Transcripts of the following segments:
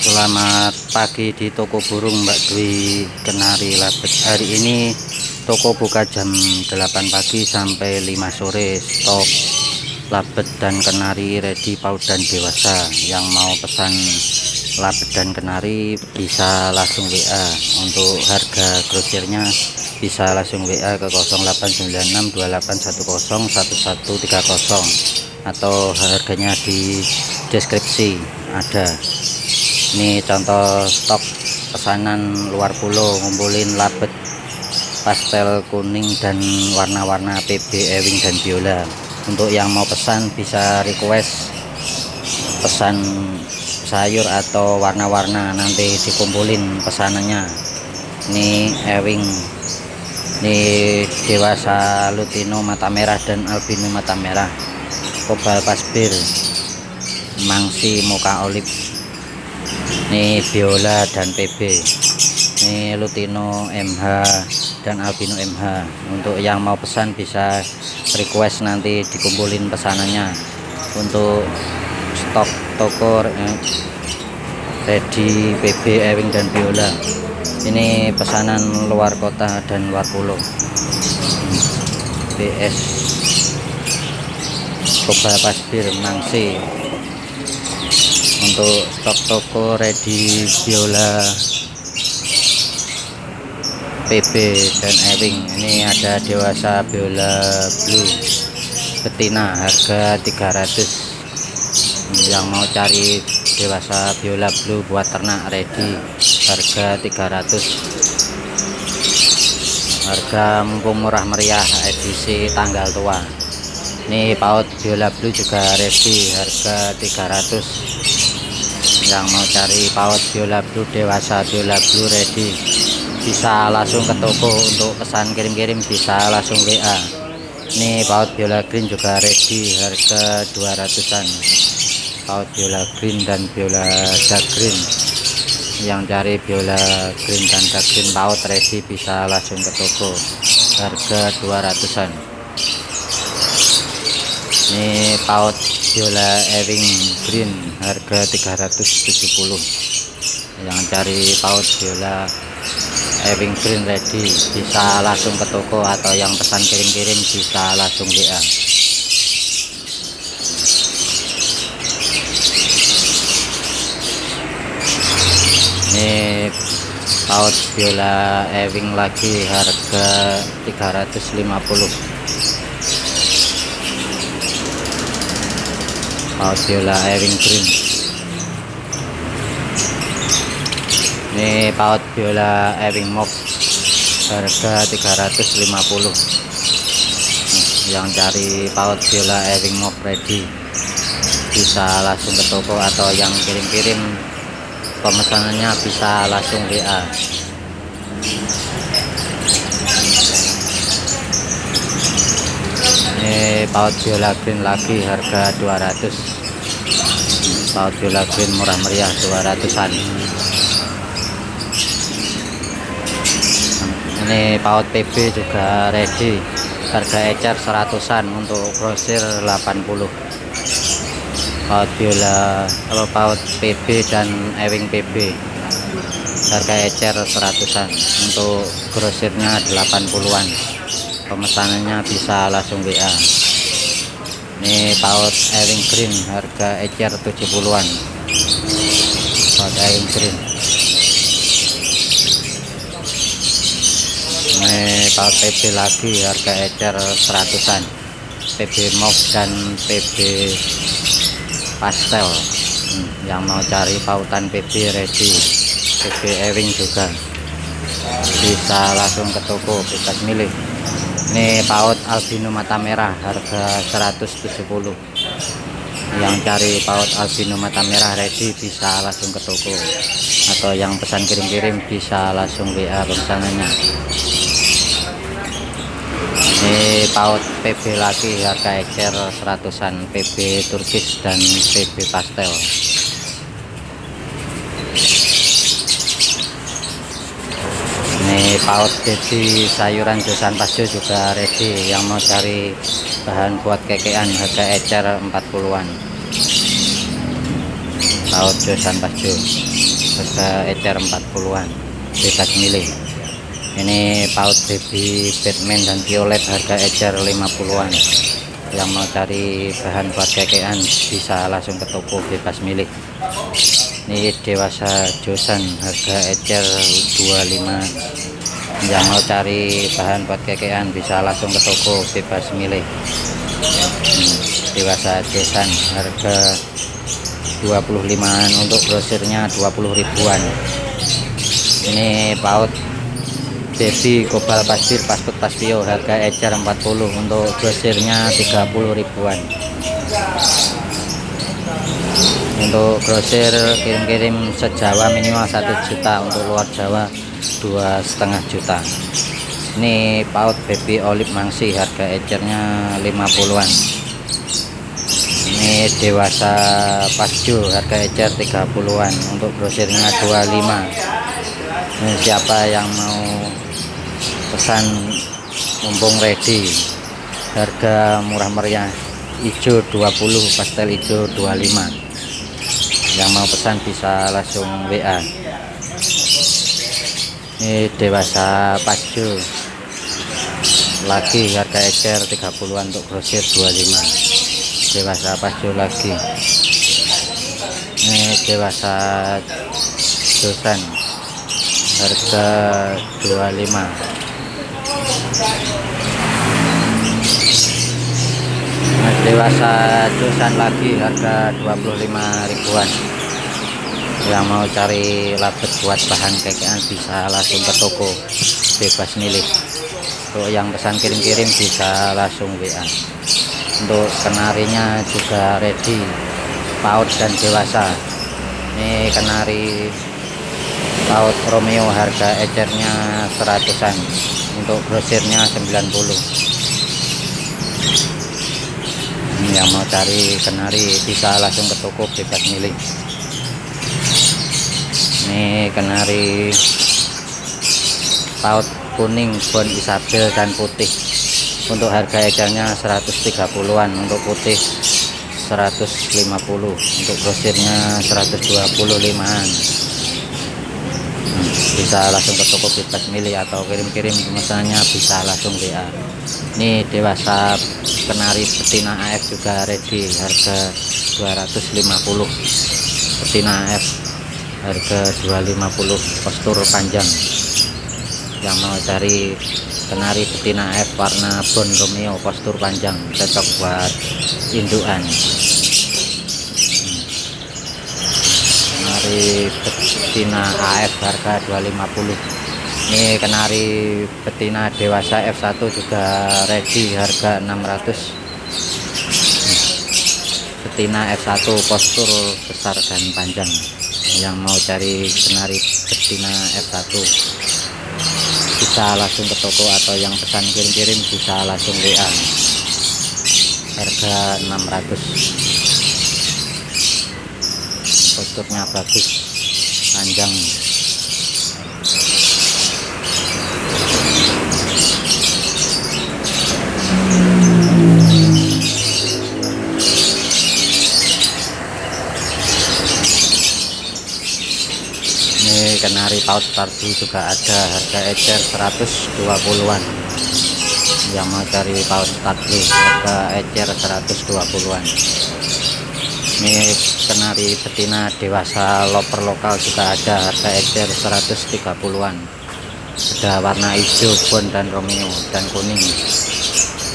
Selamat pagi di toko burung Mbak Dwi Kenari Labet. Hari ini toko buka jam 8 pagi sampai 5 sore. Stok labet dan kenari ready paut dan dewasa. Yang mau pesan labet dan kenari bisa langsung WA. Untuk harga grosirnya bisa langsung WA ke 089628101130 atau harganya di deskripsi ada. Ini contoh stok pesanan luar pulau, ngumpulin labet pastel kuning dan warna-warna PB, ewing dan biola. Untuk yang mau pesan bisa request pesan sayur atau warna-warna, nanti dikumpulin pesanannya. Ini ewing, ini dewasa lutino mata merah dan albino mata merah, kobal pasbir, mangsi muka olive. Ini biola dan PB, ini lutino MH dan albino MH. Untuk yang mau pesan bisa request, nanti dikumpulin pesanannya. Untuk stok toko ready PB, ewing dan biola. Ini pesanan luar kota dan luar pulau. BS kobal pasbir mangsi. Untuk stok toko ready biola, PB dan ewing, ini ada dewasa biola blue betina harga 300. Yang mau cari dewasa biola blue buat ternak ready harga 300. Harga mumpung murah meriah edisi tanggal tua. Ini paut biola blue juga ready harga 300. Yang mau cari paut biola blue, dewasa biola blue ready bisa langsung ke toko. Untuk pesan kirim-kirim bisa langsung WA. Ini paut biola green juga ready harga 200-an. Paut biola green dan biola dark green. Yang cari biola green dan dark green paut ready bisa langsung ke toko harga 200-an. Ini paut biola ewing green harga 370. Yang cari paut biola ewing green ready bisa langsung ke toko, atau yang pesan kirim-kirim bisa langsung WA. Ini paut biola ewing lagi harga 350. Paut biola ewing green. Ini paut biola ewing mauve harga 350. Yang cari paut biola ewing mauve ready bisa langsung ke toko, atau yang kirim-kirim pemesanannya bisa langsung WA. Ini paut biola green lagi harga 200. Paut biola green murah meriah 200-an. Ini paut PB juga ready harga ecer 100-an. Untuk grosir 80. Paut biola paut PB dan ewing PB harga ecer 100-an. Untuk grosirnya 80-an. Pemesanannya bisa langsung WA. Ini paut ewing green harga ecer 70-an. Paut ewing green. Ini paut PB lagi harga ecer 100-an. PB mauve dan PB pastel. Yang mau cari pautan PB ready, PB ewing juga bisa langsung ke toko, bisa milih. Ini paut albino mata merah harga 170. Yang cari paut albino mata merah ready bisa langsung ke toko, atau yang pesan kirim-kirim bisa langsung WA pesanannya. Ini paut PB lagi harga ecer 100-an. PB turkis dan PB pastel. Ini paut jadi sayuran Josan Pasjo juga ready. Yang mau cari bahan buat kekean harga ecer 40-an. Paut Josan Pasjo. harga ecer 40-an bebas milih. Ini paut baby Batman dan violet harga ecer 50-an. Yang mau cari bahan buat kekean bisa langsung ke toko bebas milih. Ini dewasa josan harga ecer 25. Yang mau cari bahan buat kekean bisa langsung ke toko bebas milih. Dewasa josan harga 25-an, untuk grosirnya 20 ribuan. Ini paut baby kobal pasir pasput paspio harga ecer 40, untuk grosirnya 30 ribuan. Untuk grosir kirim-kirim sejawa minimal 1 juta, untuk luar Jawa 2,5 juta. Ini paut baby olive mangsi harga ecernya 50-an. Ini dewasa pasjo harga ecer 30-an, untuk grosirnya 25. Ini siapa yang mau pesan mumpung ready, harga murah meriah, hijau 20, pastel hijau 25. Yang mau pesan bisa langsung WA. Ini dewasa pasjo lagi harga ecer 30-an, untuk grosir 25. Dewasa pasjo lagi. Ini dewasa dosan harga 25. Dewasa dosan lagi harga 25 ribuan. Yang mau cari labet buat bahan kekean bisa langsung ke toko bebas milih. Untuk yang pesan kirim-kirim bisa langsung WA. Untuk kenarinya juga ready, paut dan dewasa. Ini kenari paut Romeo harga ecernya 100-an, untuk grosirnya 90. Yang mau cari kenari bisa langsung ke toko bebas milih. Ini kenari paut kuning Bon Isabel dan putih, untuk harga ecernya 130-an, untuk putih 150, untuk grosirnya 125-an. Bisa langsung ke toko bebas milih, atau kirim-kirim pemesanannya bisa langsung WA. Ini dewasa kenari betina AF juga ready harga 250. Betina AF harga 250, postur panjang. Yang mau cari kenari betina AF warna Bon Romeo postur panjang, cocok buat indukan. Kenari betina AF harga 250. Ini kenari betina dewasa F1 juga ready harga 600. Betina F1 postur besar dan panjang. Yang mau cari kenari betina F1 bisa langsung ke toko, atau yang pesan kirim-kirim bisa langsung WA. Harga 600. Posturnya bagus, panjang. Ini kenari paut pardu juga ada harga ecer 120-an. Yang mau cari paut pardu harga ecer 120-an. Ini kenari betina dewasa loper lokal juga ada harga ecer 130-an. Ada warna hijau Bon dan Romeo dan kuning.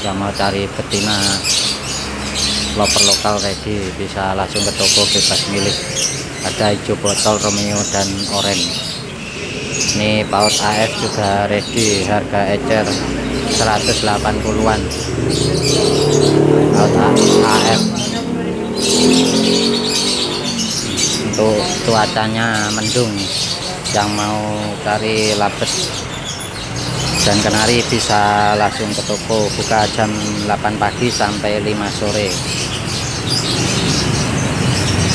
Yang mau cari betina loper lokal ready bisa langsung ke toko bebas milih. Ada hijau botol Romeo dan oranye. Ini paut AF juga ready harga ecer 180-an. Paut AF. Untuk cuacanya mendung, yang mau cari labet dan kenari bisa langsung ke toko, buka jam 8 pagi sampai 5 sore.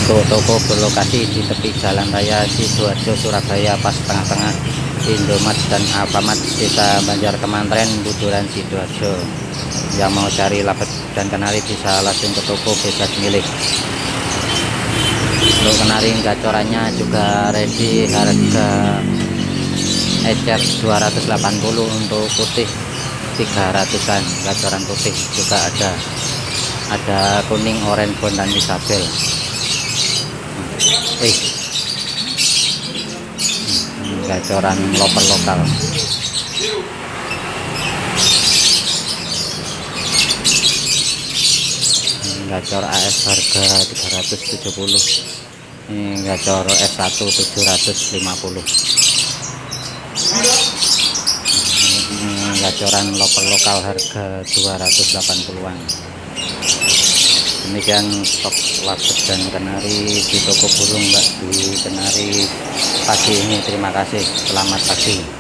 Untuk toko berlokasi di tepi jalan raya Sidoarjo Surabaya, pas tengah-tengah Indomaret dan Alfamart, Desa Banjar Kemantren, Buduran, Sidoarjo. Yang mau cari labet dan kenari bisa langsung ke toko bebas milih. Untuk kenari kenari gacorannya juga ready, harga ecer 280, untuk putih 300-an. Gacoran putih juga ada kuning, oranye, bond, dan Isabel. Gacoran loper lokal. Gacor AS harga 370. Ini gacor S1 750. Ini gacoran loper lokal harga 280-an. Demikian stok labet dan kenari di toko burung Mbak di Kenari pagi ini. Terima kasih, selamat pagi.